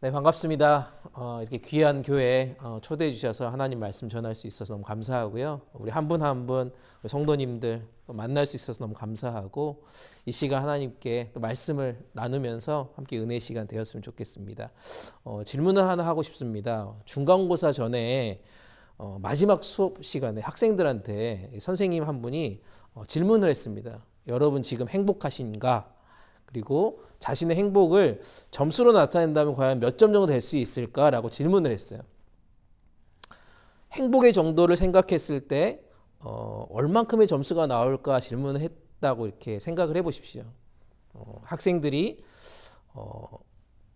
네, 반갑습니다. 이렇게 귀한 교회에 초대해 주셔서 하나님 말씀 전할 수 있어서 너무 감사하고요. 우리 한 분 한 분 성도님들 만날 수 있어서 너무 감사하고 이 시간 하나님께 또 말씀을 나누면서 함께 은혜 시간 되었으면 좋겠습니다. 질문을 하나 하고 싶습니다. 중간고사 전에 마지막 수업 시간에 학생들한테 선생님 한 분이 질문을 했습니다. 여러분 지금 행복하신가? 그리고 자신의 행복을 점수로 나타낸다면 과연 몇 점 정도 될 수 있을까라고 질문을 했어요. 행복의 정도를 생각했을 때 얼만큼의 점수가 나올까 질문을 했다고 이렇게 생각을 해보십시오. 학생들이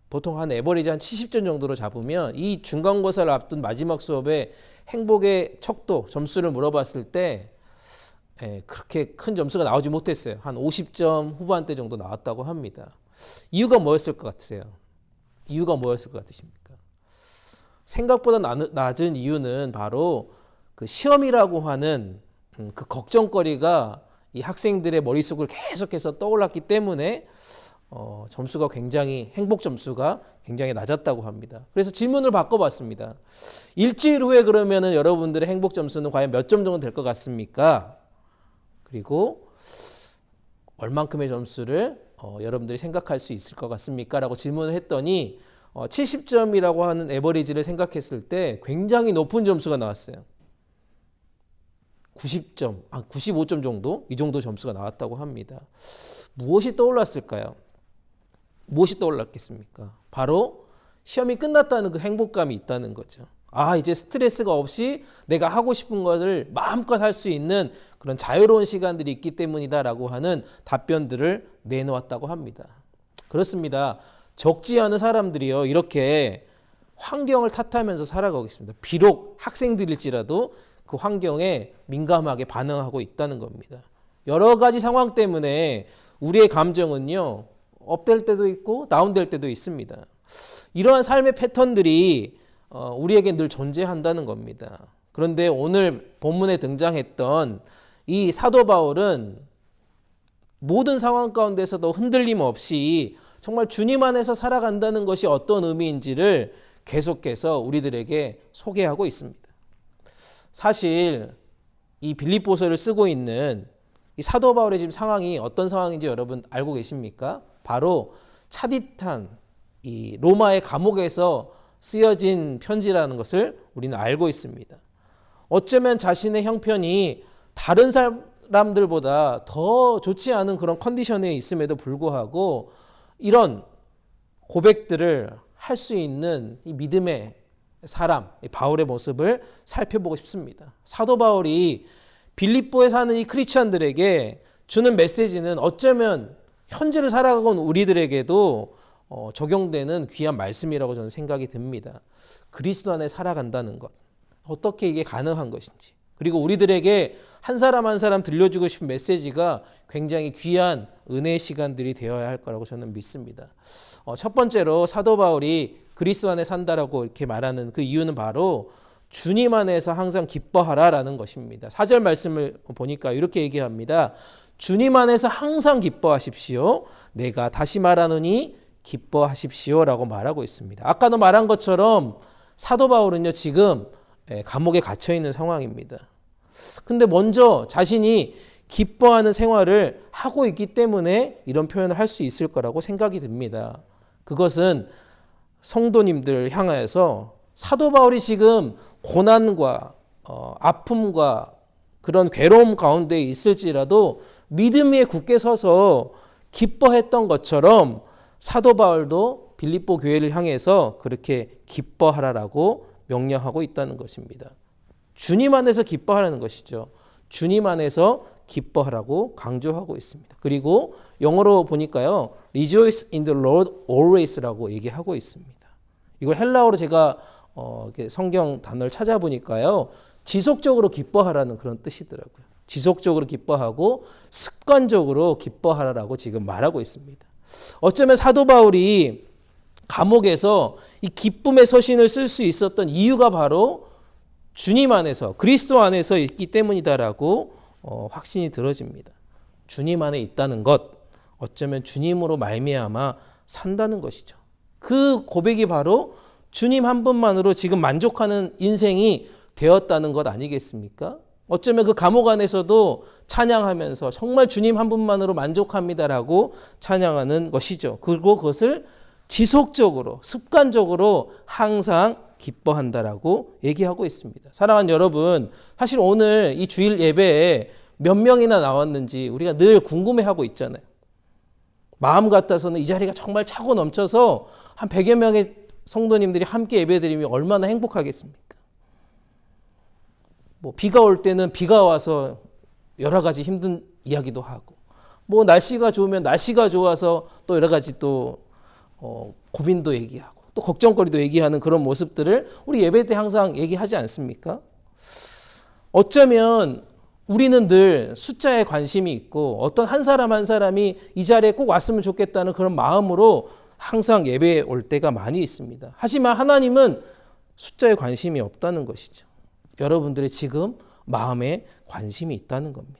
보통 한 에버리지 한 70점 정도로 잡으면 이 중간고사를 앞둔 마지막 수업에 행복의 척도 점수를 물어봤을 때 그렇게 큰 점수가 나오지 못했어요. 한 50점 후반대 정도 나왔다고 합니다. 이유가 뭐였을 것 같으세요? 이유가 뭐였을 것 같으십니까? 생각보다 낮은 이유는 바로 그 시험이라고 하는 그 걱정거리가 이 학생들의 머릿속을 계속해서 떠올랐기 때문에 점수가 굉장히 행복 점수가 굉장히 낮았다고 합니다. 그래서 질문을 바꿔봤습니다. 일주일 후에 그러면은 여러분들의 행복 점수는 과연 몇 점 정도 될 것 같습니까? 그리고 얼만큼의 점수를 여러분들이 생각할 수 있을 것 같습니까? 라고 질문을 했더니 70점이라고 하는 에버리지를 생각했을 때 굉장히 높은 점수가 나왔어요. 90점, 95점 정도? 이 정도 점수가 나왔다고 합니다. 무엇이 떠올랐을까요? 무엇이 떠올랐겠습니까? 바로 시험이 끝났다는 그 행복감이 있다는 거죠. 이제 스트레스가 없이 내가 하고 싶은 것을 마음껏 할 수 있는 그런 자유로운 시간들이 있기 때문이다라고 하는 답변들을 내놓았다고 합니다. 그렇습니다. 적지 않은 사람들이요, 이렇게 환경을 탓하면서 살아가고 있습니다. 비록 학생들일지라도 그 환경에 민감하게 반응하고 있다는 겁니다. 여러 가지 상황 때문에 우리의 감정은요, 업될 때도 있고 다운될 때도 있습니다. 이러한 삶의 패턴들이 우리에게 늘 존재한다는 겁니다. 그런데 오늘 본문에 등장했던 이 사도 바울은 모든 상황 가운데서도 흔들림 없이 정말 주님 안에서 살아간다는 것이 어떤 의미인지를 계속해서 우리들에게 소개하고 있습니다. 사실 이 빌립보서를 쓰고 있는 이 사도 바울의 지금 상황이 어떤 상황인지 여러분 알고 계십니까? 바로 차디탄 이 로마의 감옥에서 쓰여진 편지라는 것을 우리는 알고 있습니다. 어쩌면 자신의 형편이 다른 사람들보다 더 좋지 않은 그런 컨디션에 있음에도 불구하고 이런 고백들을 할 수 있는 이 믿음의 사람, 바울의 모습을 살펴보고 싶습니다. 사도 바울이 빌립보에 사는 이 크리스찬들에게 주는 메시지는 어쩌면 현재를 살아가고 있는 우리들에게도 적용되는 귀한 말씀이라고 저는 생각이 듭니다. 그리스도 안에 살아간다는 것, 어떻게 이게 가능한 것인지, 그리고 우리들에게 한 사람 한 사람 들려주고 싶은 메시지가 굉장히 귀한 은혜의 시간들이 되어야 할 거라고 저는 믿습니다. 첫 번째로 사도 바울이 그리스도 안에 산다라고 이렇게 말하는 그 이유는 바로 주님 안에서 항상 기뻐하라라는 것입니다. 4절 말씀을 보니까 이렇게 얘기합니다. 주님 안에서 항상 기뻐하십시오. 내가 다시 말하노니 기뻐하십시오라고 말하고 있습니다. 아까도 말한 것처럼 사도 바울은요, 지금 감옥에 갇혀 있는 상황입니다. 근데 먼저 자신이 기뻐하는 생활을 하고 있기 때문에 이런 표현을 할 수 있을 거라고 생각이 듭니다. 그것은 성도님들 향하여서 사도 바울이 지금 고난과 아픔과 그런 괴로움 가운데 있을지라도 믿음 위에 굳게 서서 기뻐했던 것처럼 사도 바울도 빌립보 교회를 향해서 그렇게 기뻐하라라고 명령하고 있다는 것입니다. 주님 안에서 기뻐하라는 것이죠. 주님 안에서 기뻐하라고 강조하고 있습니다. 그리고 영어로 보니까요, Rejoice in the Lord always라고 얘기하고 있습니다. 이걸 헬라어로 제가 성경 단어를 찾아보니까요, 지속적으로 기뻐하라는 그런 뜻이더라고요. 지속적으로 기뻐하고 습관적으로 기뻐하라고 지금 말하고 있습니다. 어쩌면 사도 바울이 감옥에서 이 기쁨의 서신을 쓸 수 있었던 이유가 바로 주님 안에서, 그리스도 안에서 있기 때문이다라고 확신이 들어집니다. 주님 안에 있다는 것, 어쩌면 주님으로 말미암아 산다는 것이죠. 그 고백이 바로 주님 한 분만으로 지금 만족하는 인생이 되었다는 것 아니겠습니까? 어쩌면 그 감옥 안에서도 찬양하면서 정말 주님 한 분만으로 만족합니다라고 찬양하는 것이죠. 그리고 그것을 지속적으로 습관적으로 항상 기뻐한다라고 얘기하고 있습니다. 사랑하는 여러분, 사실 오늘 이 주일 예배에 몇 명이나 나왔는지 우리가 늘 궁금해하고 있잖아요. 마음 같아서는 이 자리가 정말 차고 넘쳐서 한 100여 명의 성도님들이 함께 예배드리면 얼마나 행복하겠습니까? 뭐 비가 올 때는 비가 와서 여러 가지 힘든 이야기도 하고, 뭐 날씨가 좋으면 날씨가 좋아서 또 여러 가지 또 고민도 얘기하고 또 걱정거리도 얘기하는 그런 모습들을 우리 예배 때 항상 얘기하지 않습니까? 어쩌면 우리는 늘 숫자에 관심이 있고 어떤 한 사람 한 사람이 이 자리에 꼭 왔으면 좋겠다는 그런 마음으로 항상 예배에 올 때가 많이 있습니다. 하지만 하나님은 숫자에 관심이 없다는 것이죠. 여러분들의 지금 마음에 관심이 있다는 겁니다.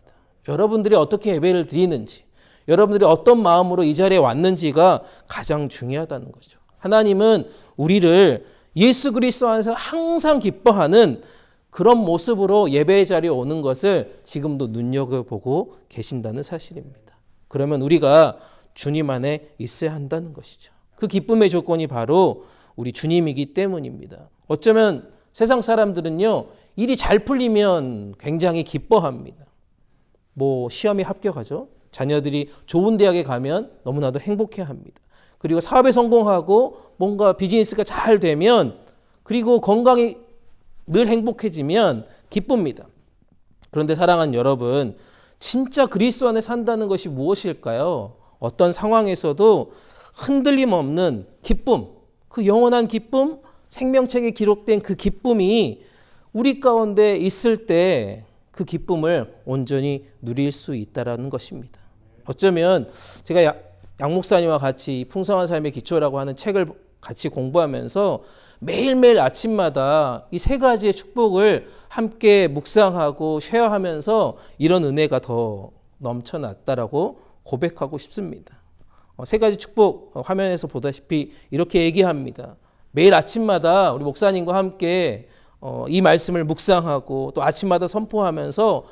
여러분들이 어떻게 예배를 드리는지, 여러분들이 어떤 마음으로 이 자리에 왔는지가 가장 중요하다는 거죠. 하나님은 우리를 예수 그리스도 안에서 항상 기뻐하는 그런 모습으로 예배의 자리에 오는 것을 지금도 눈여겨보고 계신다는 사실입니다. 그러면 우리가 주님 안에 있어야 한다는 것이죠. 그 기쁨의 조건이 바로 우리 주님이기 때문입니다. 어쩌면 세상 사람들은요, 일이 잘 풀리면 굉장히 기뻐합니다. 뭐 시험에 합격하죠. 자녀들이 좋은 대학에 가면 너무나도 행복해합니다. 그리고 사업에 성공하고 뭔가 비즈니스가 잘 되면, 그리고 건강이 늘 행복해지면 기쁩니다. 그런데 사랑하는 여러분, 진짜 그리스도 안에 산다는 것이 무엇일까요? 어떤 상황에서도 흔들림 없는 기쁨, 그 영원한 기쁨, 생명책에 기록된 그 기쁨이 우리 가운데 있을 때 그 기쁨을 온전히 누릴 수 있다는 것입니다. 어쩌면 제가 양 목사님과 같이 풍성한 삶의 기초라고 하는 책을 같이 공부하면서 매일매일 아침마다 이 세 가지의 축복을 함께 묵상하고 쉐어하면서 이런 은혜가 더 넘쳐났다라고 고백하고 싶습니다. 세 가지 축복 화면에서 보다시피 이렇게 얘기합니다. 매일 아침마다 우리 목사님과 함께 이 말씀을 묵상하고 또 아침마다 선포하면서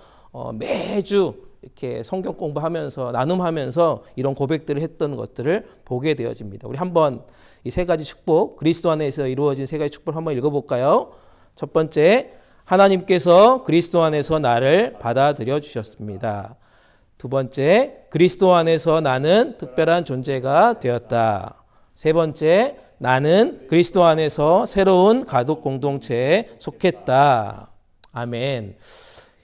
매주 이렇게 성경 공부하면서 나눔하면서 이런 고백들을 했던 것들을 보게 되어집니다. 우리 한번 이 세 가지 축복, 그리스도 안에서 이루어진 세 가지 축복을 한번 읽어볼까요? 첫 번째, 하나님께서 그리스도 안에서 나를 받아들여 주셨습니다. 두 번째, 그리스도 안에서 나는 특별한 존재가 되었다. 세 번째, 나는 그리스도 안에서 새로운 가족 공동체에 속했다. 아멘.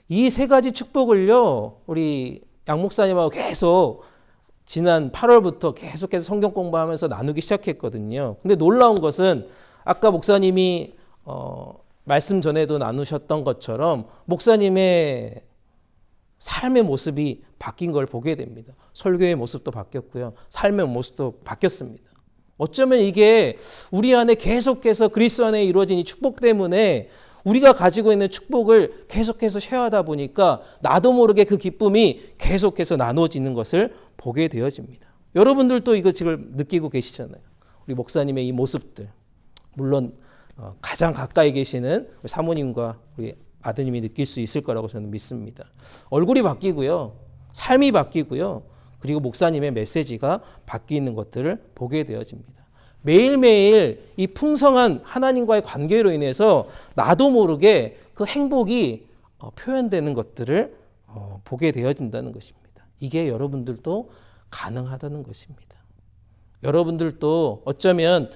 이 세 가지 축복을요, 우리 양 목사님하고 계속 지난 8월부터 계속해서 성경 공부하면서 나누기 시작했거든요. 근데 놀라운 것은 아까 목사님이 말씀 전에도 나누셨던 것처럼 목사님의 삶의 모습이 바뀐 걸 보게 됩니다. 설교의 모습도 바뀌었고요. 삶의 모습도 바뀌었습니다. 어쩌면 이게 우리 안에 계속해서 그리스도 안에 이루어진 이 축복 때문에 우리가 가지고 있는 축복을 계속해서 쉐어하다 보니까 나도 모르게 그 기쁨이 계속해서 나눠지는 것을 보게 되어집니다. 여러분들도 이거 지금 느끼고 계시잖아요. 우리 목사님의 이 모습들. 물론 가장 가까이 계시는 사모님과 우리 아드님이 느낄 수 있을 거라고 저는 믿습니다. 얼굴이 바뀌고요. 삶이 바뀌고요. 그리고 목사님의 메시지가 바뀌는 것들을 보게 되어집니다. 매일매일 이 풍성한 하나님과의 관계로 인해서 나도 모르게 그 행복이 표현되는 것들을 보게 되어진다는 것입니다. 이게 여러분들도 가능하다는 것입니다. 여러분들도 어쩌면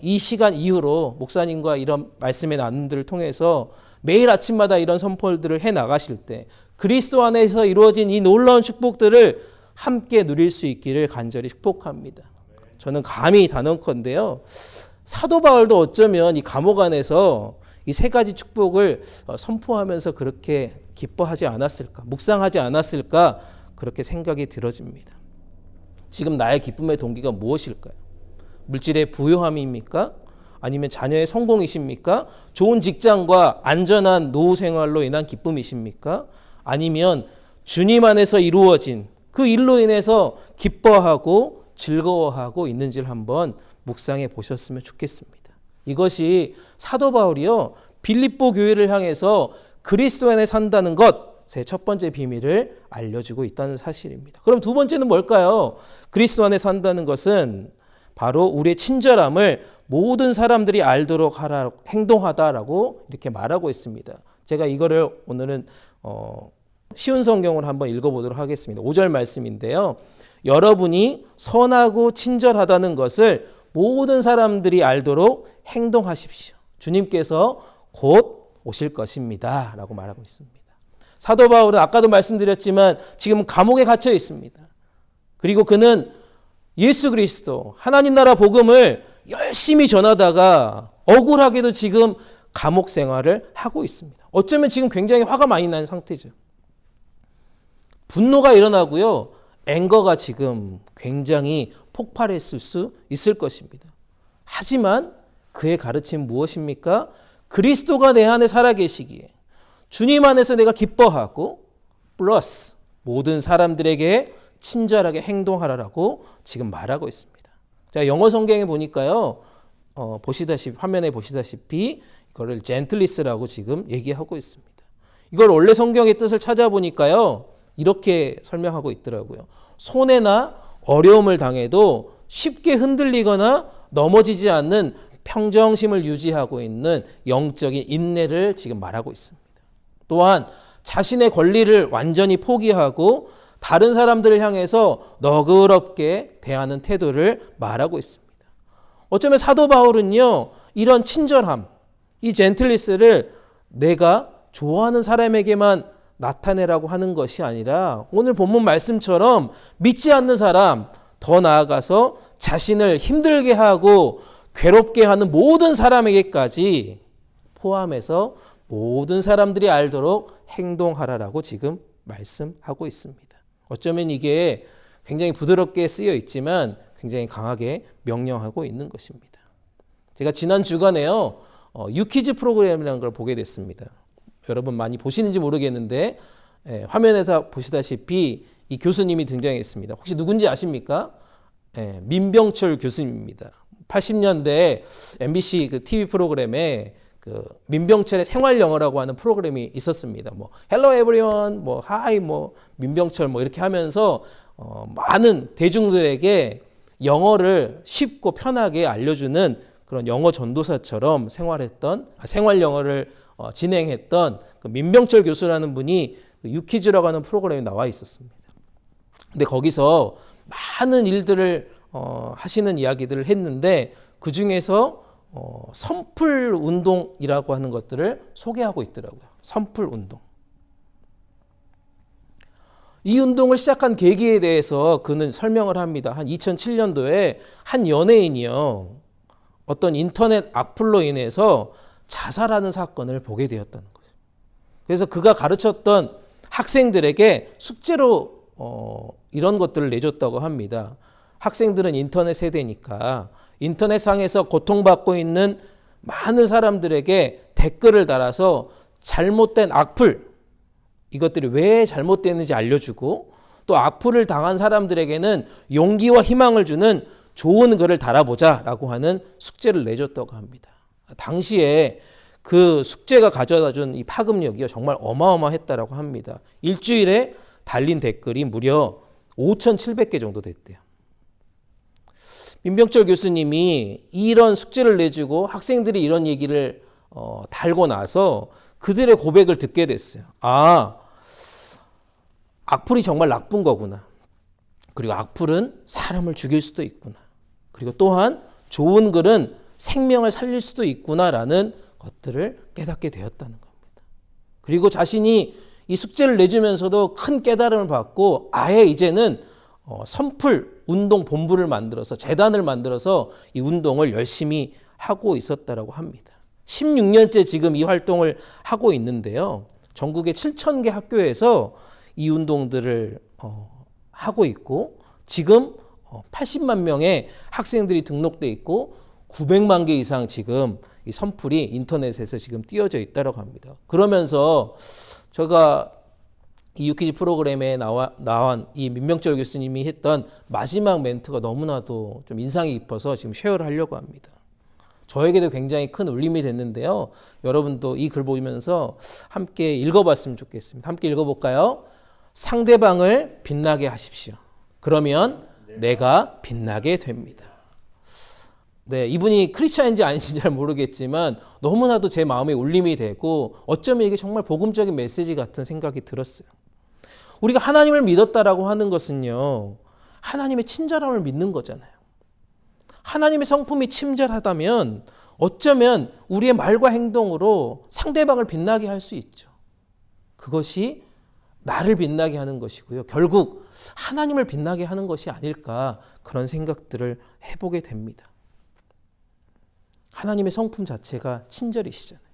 이 시간 이후로 목사님과 이런 말씀의 나눔들을 통해서 매일 아침마다 이런 선포들을 해 나가실 때 그리스도 안에서 이루어진 이 놀라운 축복들을 함께 누릴 수 있기를 간절히 축복합니다. 저는 감히 단언컨대요. 사도 바울도 어쩌면 이 감옥 안에서 이 세 가지 축복을 선포하면서 그렇게 기뻐하지 않았을까, 묵상하지 않았을까 그렇게 생각이 들어집니다. 지금 나의 기쁨의 동기가 무엇일까요? 물질의 부유함입니까? 아니면 자녀의 성공이십니까? 좋은 직장과 안전한 노후 생활로 인한 기쁨이십니까? 아니면 주님 안에서 이루어진 그 일로 인해서 기뻐하고 즐거워하고 있는지를 한번 묵상해 보셨으면 좋겠습니다. 이것이 사도 바울이요 빌립보 교회를 향해서 그리스도 안에 산다는 것의 첫 번째 비밀을 알려주고 있다는 사실입니다. 그럼 두 번째는 뭘까요? 그리스도 안에 산다는 것은 바로 우리의 친절함을 모든 사람들이 알도록 하라, 행동하다라고 이렇게 말하고 있습니다. 제가 이거를 오늘은 쉬운 성경으로 한번 읽어보도록 하겠습니다. 5절 말씀인데요. 여러분이 선하고 친절하다는 것을 모든 사람들이 알도록 행동하십시오. 주님께서 곧 오실 것입니다. 라고 말하고 있습니다. 사도 바울은 아까도 말씀드렸지만 지금 감옥에 갇혀 있습니다. 그리고 그는 예수 그리스도 하나님 나라 복음을 열심히 전하다가 억울하게도 지금 감옥 생활을 하고 있습니다. 어쩌면 지금 굉장히 화가 많이 난 상태죠. 분노가 일어나고요. 앵거가 지금 굉장히 폭발했을 수 있을 것입니다. 하지만 그의 가르침은 무엇입니까? 그리스도가 내 안에 살아계시기에 주님 안에서 내가 기뻐하고 플러스 모든 사람들에게 친절하게 행동하라라고 지금 말하고 있습니다. 자, 영어 성경에 보니까요. 보시다시피 화면에 보시다시피 이거를 젠틀리스라고 지금 얘기하고 있습니다. 이걸 원래 성경의 뜻을 찾아보니까요. 이렇게 설명하고 있더라고요. 손해나 어려움을 당해도 쉽게 흔들리거나 넘어지지 않는 평정심을 유지하고 있는 영적인 인내를 지금 말하고 있습니다. 또한 자신의 권리를 완전히 포기하고 다른 사람들을 향해서 너그럽게 대하는 태도를 말하고 있습니다. 어쩌면 사도 바울은요, 이런 친절함, 이 젠틀리스를 내가 좋아하는 사람에게만 나타내라고 하는 것이 아니라 오늘 본문 말씀처럼 믿지 않는 사람, 더 나아가서 자신을 힘들게 하고 괴롭게 하는 모든 사람에게까지 포함해서 모든 사람들이 알도록 행동하라라고 지금 말씀하고 있습니다. 어쩌면 이게 굉장히 부드럽게 쓰여 있지만 굉장히 강하게 명령하고 있는 것입니다. 제가 지난 주간에요, 유퀴즈 프로그램이라는 걸 보게 됐습니다. 여러분 많이 보시는지 모르겠는데 화면에서 보시다시피 이 교수님이 등장했습니다. 혹시 누군지 아십니까? 민병철 교수님입니다. 80년대 MBC 그 TV 프로그램에 그 민병철의 생활 영어라고 하는 프로그램이 있었습니다. 뭐 Hello everyone, 뭐 Hi, 뭐 민병철 뭐 이렇게 하면서 많은 대중들에게 영어를 쉽고 편하게 알려주는 그런 영어 전도사처럼 생활 영어를 진행했던 그 민병철 교수라는 분이 유퀴즈라고 하는 프로그램에 나와 있었습니다. 근데 거기서 많은 일들을 하시는 이야기들을 했는데 그 중에서 선풀 운동이라고 하는 것들을 소개하고 있더라고요. 선풀 운동. 이 운동을 시작한 계기에 대해서 그는 설명을 합니다. 한 2007년도에 한 연예인이요, 어떤 인터넷 악플로 인해서 자살하는 사건을 보게 되었다는 거죠. 그래서 그가 가르쳤던 학생들에게 숙제로 이런 것들을 내줬다고 합니다. 학생들은 인터넷 세대니까 인터넷상에서 고통받고 있는 많은 사람들에게 댓글을 달아서 잘못된 악플, 이것들이 왜 잘못됐는지 알려주고 또 악플을 당한 사람들에게는 용기와 희망을 주는 좋은 글을 달아보자라고 하는 숙제를 내줬다고 합니다. 당시에 그 숙제가 가져다준 이 파급력이 정말 어마어마했다라고 합니다. 일주일에 달린 댓글이 무려 5,700개 정도 됐대요. 민병철 교수님이 이런 숙제를 내주고 학생들이 이런 얘기를 달고 나서 그들의 고백을 듣게 됐어요. 아, 악플이 정말 나쁜 거구나. 그리고 악플은 사람을 죽일 수도 있구나. 그리고 또한 좋은 글은 생명을 살릴 수도 있구나라는 것들을 깨닫게 되었다는 겁니다. 그리고 자신이 이 숙제를 내주면서도 큰 깨달음을 받고 아예 이제는 선풀 운동 본부를 만들어서 재단을 만들어서 이 운동을 열심히 하고 있었다라고 합니다. 16년째 지금 이 활동을 하고 있는데요. 전국의 7,000개 학교에서 이 운동들을 하고 있고 지금 80만 명의 학생들이 등록돼 있고 900만 개 이상 지금 이 선풀이 인터넷에서 지금 띄워져 있다고 합니다. 그러면서 제가 이 유퀴즈 프로그램에 나온 이 민명철 교수님이 했던 마지막 멘트가 너무나도 좀 인상이 깊어서 지금 쉐어를 하려고 합니다. 저에게도 굉장히 큰 울림이 됐는데요. 여러분도 이 글 보면서 함께 읽어봤으면 좋겠습니다. 함께 읽어볼까요? 상대방을 빛나게 하십시오. 그러면 내가 빛나게 됩니다. 네, 이분이 크리스찬인지 아닌지 잘 모르겠지만 너무나도 제 마음에 울림이 되고 어쩌면 이게 정말 복음적인 메시지 같은 생각이 들었어요. 우리가 하나님을 믿었다라고 하는 것은요, 하나님의 친절함을 믿는 거잖아요. 하나님의 성품이 친절하다면 어쩌면 우리의 말과 행동으로 상대방을 빛나게 할 수 있죠. 그것이 나를 빛나게 하는 것이고요. 결국 하나님을 빛나게 하는 것이 아닐까, 그런 생각들을 해보게 됩니다. 하나님의 성품 자체가 친절이시잖아요.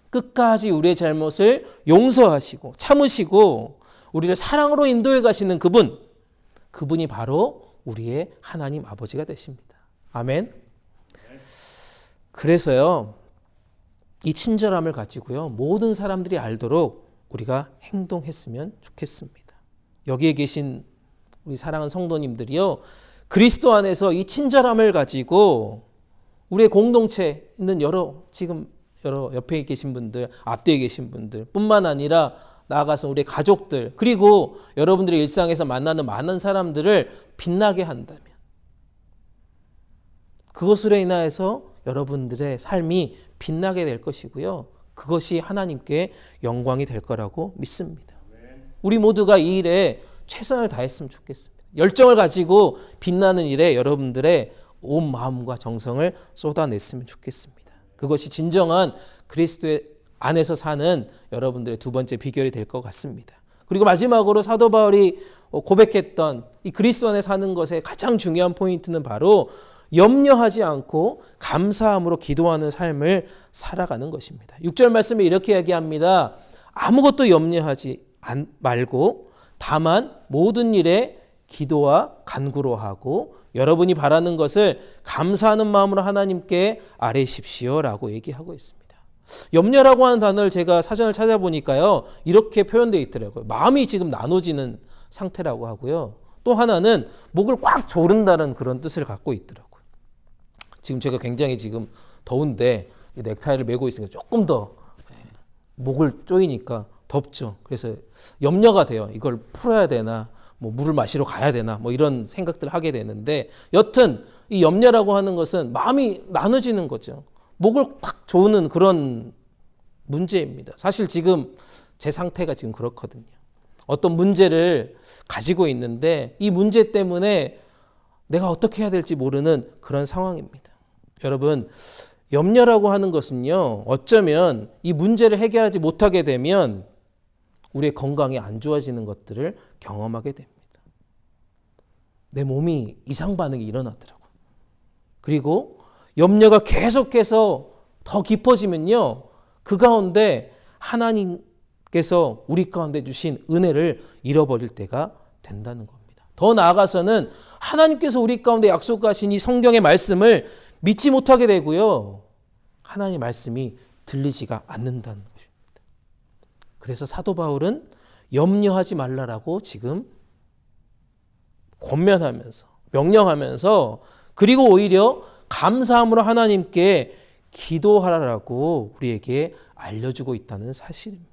끝까지 우리의 잘못을 용서하시고 참으시고 우리를 사랑으로 인도해 가시는 그분이 바로 우리의 하나님 아버지가 되십니다. 아멘. 그래서요, 이 친절함을 가지고요, 모든 사람들이 알도록 우리가 행동했으면 좋겠습니다. 여기에 계신 우리 사랑하는 성도님들이요, 그리스도 안에서 이 친절함을 가지고 우리의 공동체에 있는 지금 여러 옆에 계신 분들, 앞뒤에 계신 분들 뿐만 아니라 나아가서 우리의 가족들, 그리고 여러분들의 일상에서 만나는 많은 사람들을 빛나게 한다면 그것으로 인하여서 여러분들의 삶이 빛나게 될 것이고요. 그것이 하나님께 영광이 될 거라고 믿습니다. 우리 모두가 이 일에 최선을 다했으면 좋겠습니다. 열정을 가지고 빛나는 일에 여러분들의 온 마음과 정성을 쏟아냈으면 좋겠습니다. 그것이 진정한 그리스도의 안에서 사는 여러분들의 두 번째 비결이 될 것 같습니다. 그리고 마지막으로 사도 바울이 고백했던 이 그리스도 안에 사는 것의 가장 중요한 포인트는 바로 염려하지 않고 감사함으로 기도하는 삶을 살아가는 것입니다. 6절 말씀에 이렇게 얘기합니다. 아무것도 염려하지 말고 다만 모든 일에 기도와 간구로 하고 여러분이 바라는 것을 감사하는 마음으로 하나님께 아뢰십시오라고 얘기하고 있습니다. 염려라고 하는 단어를 제가 사전을 찾아보니까요, 이렇게 표현되어 있더라고요. 마음이 지금 나눠지는 상태라고 하고요. 또 하나는 목을 꽉 조른다는 그런 뜻을 갖고 있더라고요. 지금 제가 굉장히 지금 더운데 이 넥타이를 메고 있으니까 조금 더 목을 조이니까 덥죠. 그래서 염려가 돼요. 이걸 풀어야 되나, 물을 마시러 가야 되나, 이런 생각들을 하게 되는데, 여튼 이 염려라고 하는 것은 마음이 나눠지는 거죠. 목을 꽉 조는 그런 문제입니다. 사실 지금 제 상태가 지금 그렇거든요. 어떤 문제를 가지고 있는데 이 문제 때문에 내가 어떻게 해야 될지 모르는 그런 상황입니다. 여러분, 염려라고 하는 것은요, 어쩌면 이 문제를 해결하지 못하게 되면 우리의 건강이 안 좋아지는 것들을 경험하게 됩니다. 내 몸이 이상 반응이 일어나더라고요. 그리고 염려가 계속해서 더 깊어지면요, 그 가운데 하나님께서 우리 가운데 주신 은혜를 잃어버릴 때가 된다는 겁니다. 더 나아가서는 하나님께서 우리 가운데 약속하신 이 성경의 말씀을 믿지 못하게 되고요, 하나님의 말씀이 들리지가 않는다는 것입니다. 그래서 사도 바울은 염려하지 말라라고 지금 권면하면서 명령하면서, 그리고 오히려 감사함으로 하나님께 기도하라라고 우리에게 알려주고 있다는 사실입니다.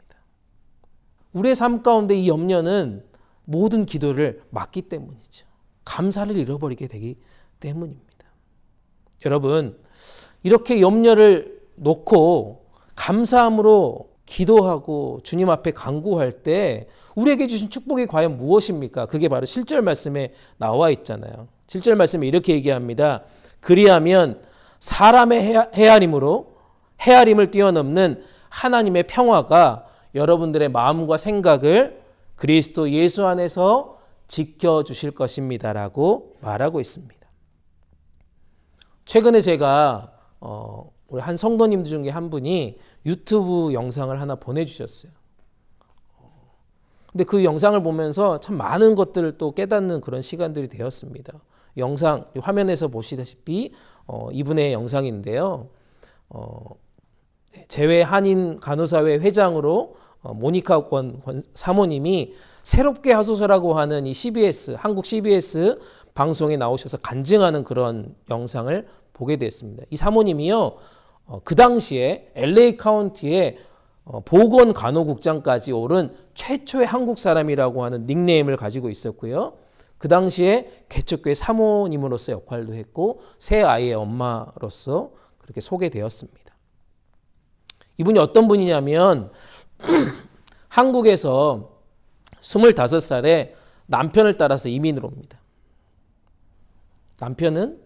우리의 삶 가운데 이 염려는 모든 기도를 막기 때문이죠. 감사를 잃어버리게 되기 때문입니다. 여러분, 이렇게 염려를 놓고 감사함으로 기도하고 주님 앞에 간구할 때 우리에게 주신 축복이 과연 무엇입니까? 그게 바로 7절 말씀에 나와 있잖아요. 7절 말씀에 이렇게 얘기합니다. 그리하면 사람의 헤아림을 뛰어넘는 하나님의 평화가 여러분들의 마음과 생각을 그리스도 예수 안에서 지켜주실 것입니다라고 말하고 있습니다. 최근에 제가 우리 한 성도님 중에 한 분이 유튜브 영상을 하나 보내주셨어요. 근데 그 영상을 보면서 참 많은 것들을 또 깨닫는 그런 시간들이 되었습니다. 영상 화면에서 보시다시피 이분의 영상인데요. 재외 한인 간호사회 회장으로 모니카 사모님이 새롭게 하소서라고 하는 이 CBS, 한국 CBS 방송에 나오셔서 간증하는 그런 영상을 보게 됐습니다. 이 사모님이요, 그 당시에 LA 카운티의 보건간호국장까지 오른 최초의 한국 사람이라고 하는 닉네임을 가지고 있었고요. 그 당시에 개척교회 사모님으로서 역할도 했고 새 아이의 엄마로서 그렇게 소개되었습니다. 이분이 어떤 분이냐면 한국에서 25살에 남편을 따라서 이민을 옵니다. 남편은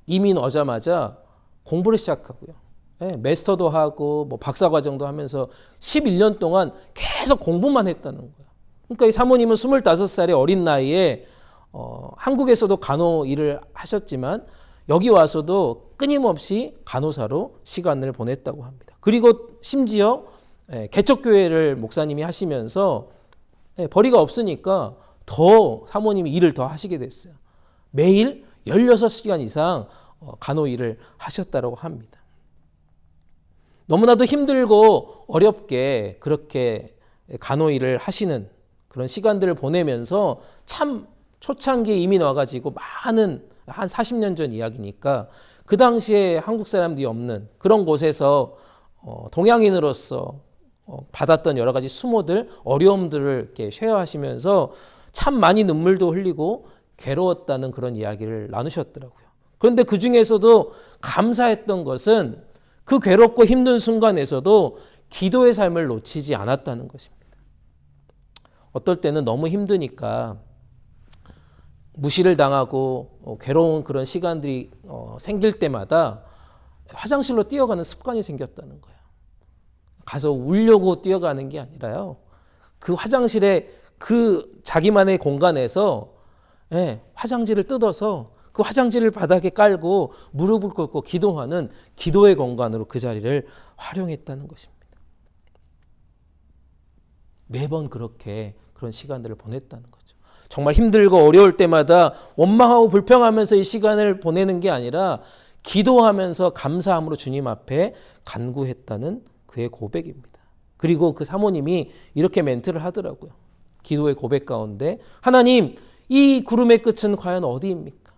이민 오자마자 공부를 시작하고요. 마스터도 하고 뭐 박사과정도 하면서 11년 동안 계속 공부만 했다는 거예요. 그러니까 이 사모님은 25살의 어린 나이에 한국에서도 간호 일을 하셨지만 여기 와서도 끊임없이 간호사로 시간을 보냈다고 합니다. 그리고 심지어 개척교회를 목사님이 하시면서 벌이가 없으니까 더 사모님이 일을 더 하시게 됐어요. 매일 16시간 이상 간호 일을 하셨다고 합니다. 너무나도 힘들고 어렵게 그렇게 간호 일을 하시는 그런 시간들을 보내면서 참 초창기에 이민 와가지고 많은 한 40년 전 이야기니까 그 당시에 한국 사람들이 없는 그런 곳에서 동양인으로서 받았던 여러 가지 수모들, 어려움들을 이렇게 쉐어하시면서 참 많이 눈물도 흘리고 괴로웠다는 그런 이야기를 나누셨더라고요. 그런데 그 중에서도 감사했던 것은 그 괴롭고 힘든 순간에서도 기도의 삶을 놓치지 않았다는 것입니다. 어떨 때는 너무 힘드니까 무시를 당하고 괴로운 그런 시간들이 생길 때마다 화장실로 뛰어가는 습관이 생겼다는 거예요. 가서 울려고 뛰어가는 게 아니라요. 그 화장실에 그 자기만의 공간에서 화장지를 뜯어서 그 화장지를 바닥에 깔고 무릎을 꿇고 기도하는 기도의 공간으로 그 자리를 활용했다는 것입니다. 매번 그렇게 그런 시간들을 보냈다는 거죠. 정말 힘들고 어려울 때마다 원망하고 불평하면서 이 시간을 보내는 게 아니라 기도하면서 감사함으로 주님 앞에 간구했다는 그의 고백입니다. 그리고 그 사모님이 이렇게 멘트를 하더라고요. 기도의 고백 가운데 하나님, 이 구름의 끝은 과연 어디입니까?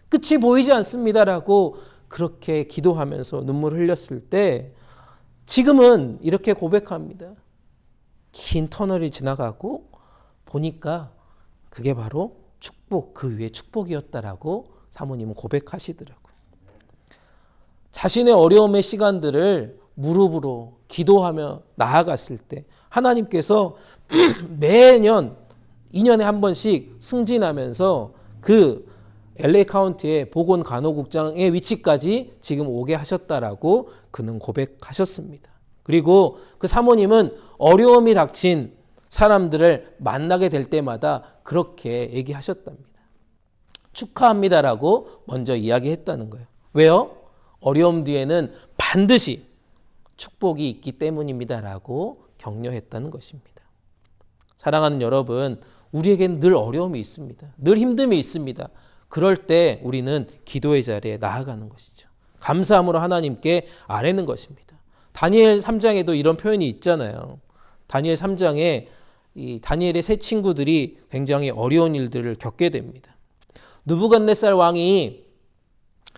끝이 보이지 않습니다라고 그렇게 기도하면서 눈물을 흘렸을 때 지금은 이렇게 고백합니다. 긴 터널이 지나가고 보니까 그게 바로 축복, 그 위에 축복이었다라고 사모님은 고백하시더라고요. 자신의 어려움의 시간들을 무릎으로 기도하며 나아갔을 때 하나님께서 매년 2년에 한 번씩 승진하면서 그 LA 카운티의 보건간호국장의 위치까지 지금 오게 하셨다라고 그는 고백하셨습니다. 그리고 그 사모님은 어려움이 닥친 사람들을 만나게 될 때마다 그렇게 얘기하셨답니다. 축하합니다라고 먼저 이야기했다는 거예요. 왜요? 어려움 뒤에는 반드시 축복이 있기 때문입니다라고 격려했다는 것입니다. 사랑하는 여러분, 우리에게는 늘 어려움이 있습니다. 늘 힘듦이 있습니다. 그럴 때 우리는 기도의 자리에 나아가는 것이죠. 감사함으로 하나님께 아뢰는 것입니다. 다니엘 3장에도 이런 표현이 있잖아요. 다니엘 3장에 이 다니엘의 세 친구들이 굉장히 어려운 일들을 겪게 됩니다. 느부갓네살 왕이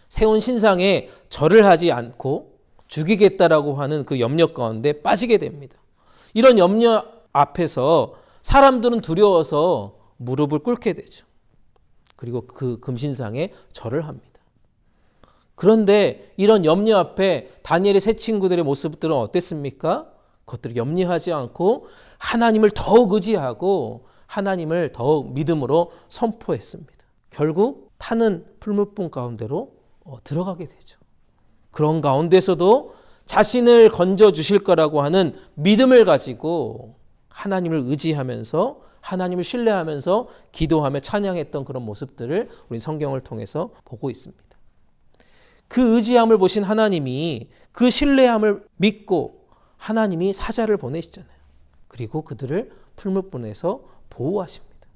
세운 신상에 절을 하지 않고 죽이겠다라고 하는 그 염려 가운데 빠지게 됩니다. 이런 염려 앞에서 사람들은 두려워서 무릎을 꿇게 되죠. 그리고 그 금신상에 절을 합니다. 그런데 이런 염려 앞에 다니엘의 세 친구들의 모습들은 어땠습니까? 그것들을 염려하지 않고 하나님을 더욱 의지하고 하나님을 더욱 믿음으로 선포했습니다. 결국 타는 풀무불 가운데로 들어가게 되죠. 그런 가운데서도 자신을 건져주실 거라고 하는 믿음을 가지고 하나님을 의지하면서 하나님을 신뢰하면서 기도하며 찬양했던 그런 모습들을 우리 성경을 통해서 보고 있습니다. 그 의지함을 보신 하나님이 그 신뢰함을 믿고 하나님이 사자를 보내시잖아요. 그리고 그들을 풀무불에서 보호하십니다.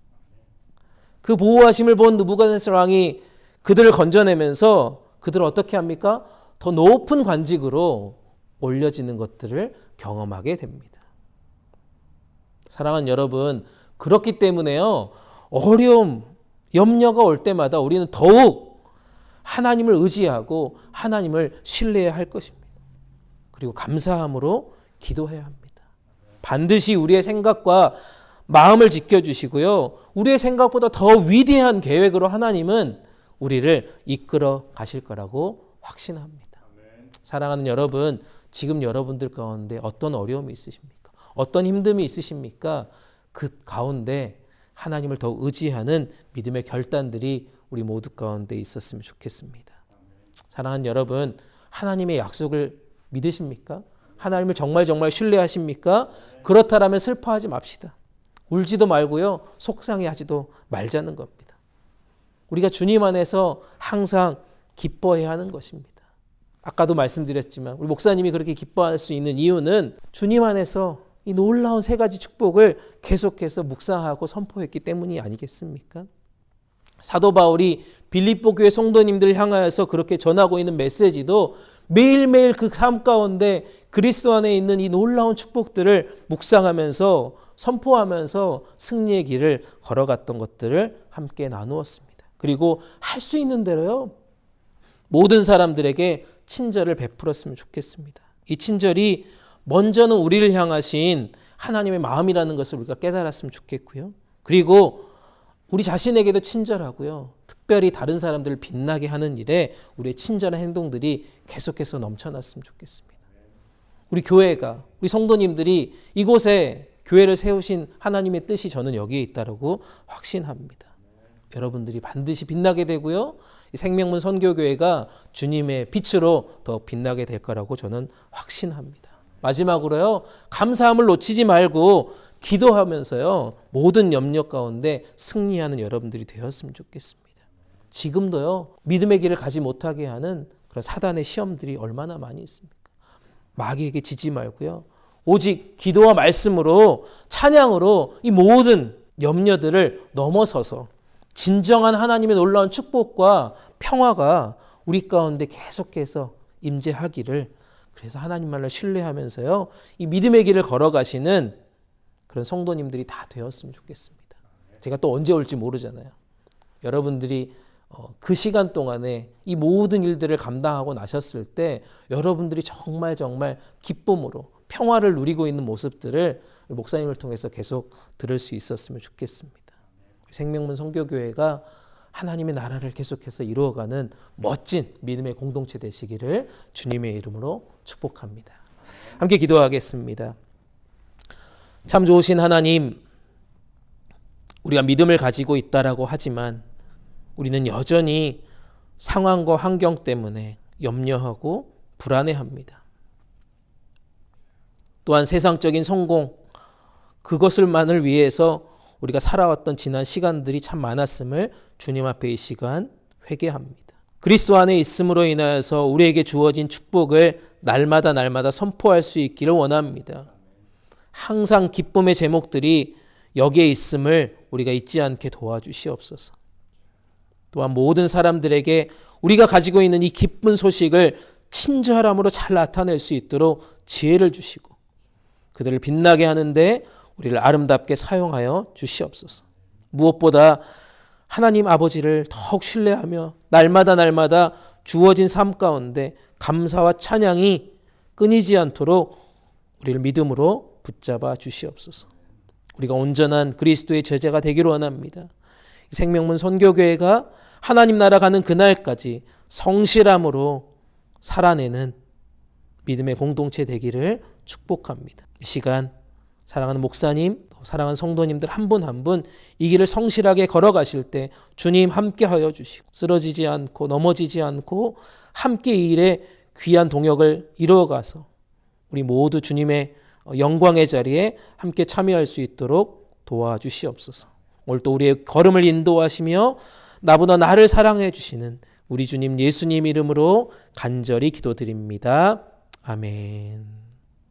그 보호하심을 본 느부갓네살 왕이 그들을 건져내면서 그들을 어떻게 합니까? 더 높은 관직으로 올려지는 것들을 경험하게 됩니다. 사랑하는 여러분, 그렇기 때문에요, 어려움, 염려가 올 때마다 우리는 더욱 하나님을 의지하고 하나님을 신뢰해야 할 것입니다. 그리고 감사함으로 기도해야 합니다. 반드시 우리의 생각과 마음을 지켜주시고요, 우리의 생각보다 더 위대한 계획으로 하나님은 우리를 이끌어 가실 거라고 확신합니다. 사랑하는 여러분, 지금 여러분들 가운데 어떤 어려움이 있으십니까? 어떤 힘듦이 있으십니까? 그 가운데 하나님을 더 의지하는 믿음의 결단들이 우리 모두 가운데 있었으면 좋겠습니다. 사랑하는 여러분, 하나님의 약속을 믿으십니까? 하나님을 정말 신뢰하십니까? 그렇다라면 슬퍼하지 맙시다. 울지도 말고요, 속상해하지도 말자는 겁니다. 우리가 주님 안에서 항상 기뻐해야 하는 것입니다. 아까도 말씀드렸지만 우리 목사님이 그렇게 기뻐할 수 있는 이유는 주님 안에서 이 놀라운 세 가지 축복을 계속해서 묵상하고 선포했기 때문이 아니겠습니까? 사도 바울이 빌립보 교회 성도님들을 향하여서 그렇게 전하고 있는 메시지도 매일매일 그 삶 가운데 그리스도 안에 있는 이 놀라운 축복들을 묵상하면서 선포하면서 승리의 길을 걸어갔던 것들을 함께 나누었습니다. 그리고 할 수 있는 대로요, 모든 사람들에게 친절을 베풀었으면 좋겠습니다. 이 친절이 먼저는 우리를 향하신 하나님의 마음이라는 것을 우리가 깨달았으면 좋겠고요. 그리고 우리 자신에게도 친절하고요, 특별히 다른 사람들을 빛나게 하는 일에 우리의 친절한 행동들이 계속해서 넘쳐났으면 좋겠습니다. 우리 교회가, 우리 성도님들이 이곳에 교회를 세우신 하나님의 뜻이 저는 여기에 있다고 확신합니다. 여러분들이 반드시 빛나게 되고요, 이 생명문 선교교회가 주님의 빛으로 더 빛나게 될 거라고 저는 확신합니다. 마지막으로요, 감사함을 놓치지 말고 기도하면서요, 모든 염려 가운데 승리하는 여러분들이 되었으면 좋겠습니다. 지금도요, 믿음의 길을 가지 못하게 하는 그런 사단의 시험들이 얼마나 많이 있습니까? 마귀에게 지지 말고요, 오직 기도와 말씀으로, 찬양으로 이 모든 염려들을 넘어서서 진정한 하나님의 놀라운 축복과 평화가 우리 가운데 계속해서 임재하기를, 그래서 하나님만을 신뢰하면서요, 이 믿음의 길을 걸어가시는 그런 성도님들이 다 되었으면 좋겠습니다. 제가 또 언제 올지 모르잖아요. 여러분들이 그 시간 동안에 이 모든 일들을 감당하고 나셨을 때 여러분들이 정말 기쁨으로 평화를 누리고 있는 모습들을 목사님을 통해서 계속 들을 수 있었으면 좋겠습니다. 생명문 선교교회가 하나님의 나라를 계속해서 이루어가는 멋진 믿음의 공동체 되시기를 주님의 이름으로 축복합니다. 함께 기도하겠습니다. 참 좋으신 하나님, 우리가 믿음을 가지고 있다라고 하지만 우리는 여전히 상황과 환경 때문에 염려하고 불안해합니다. 또한 세상적인 성공, 그것을만을 위해서 우리가 살아왔던 지난 시간들이 참 많았음을 주님 앞에 이 시간 회개합니다. 그리스도 안에 있음으로 인하여서 우리에게 주어진 축복을 날마다 선포할 수 있기를 원합니다. 항상 기쁨의 제목들이 여기에 있음을 우리가 잊지 않게 도와주시옵소서. 또한 모든 사람들에게 우리가 가지고 있는 이 기쁜 소식을 친절함으로 잘 나타낼 수 있도록 지혜를 주시고 그들을 빛나게 하는데 우리를 아름답게 사용하여 주시옵소서. 무엇보다 하나님 아버지를 더욱 신뢰하며 날마다 주어진 삶 가운데 감사와 찬양이 끊이지 않도록 우리를 믿음으로 붙잡아 주시옵소서. 우리가 온전한 그리스도의 제자가 되기를 원합니다. 생명문 선교교회가 하나님 나라 가는 그날까지 성실함으로 살아내는 믿음의 공동체 되기를 축복합니다. 이 시간 사랑하는 목사님, 사랑하는 성도님들 한 분 한 분 이 길을 성실하게 걸어가실 때 주님 함께하여 주시고 쓰러지지 않고 넘어지지 않고 함께 이 일에 귀한 동역을 이루어가서 우리 모두 주님의 영광의 자리에 함께 참여할 수 있도록 도와주시옵소서. 오늘 또 우리의 걸음을 인도하시며 나보다 나를 사랑해 주시는 우리 주님 예수님 이름으로 간절히 기도드립니다. 아멘.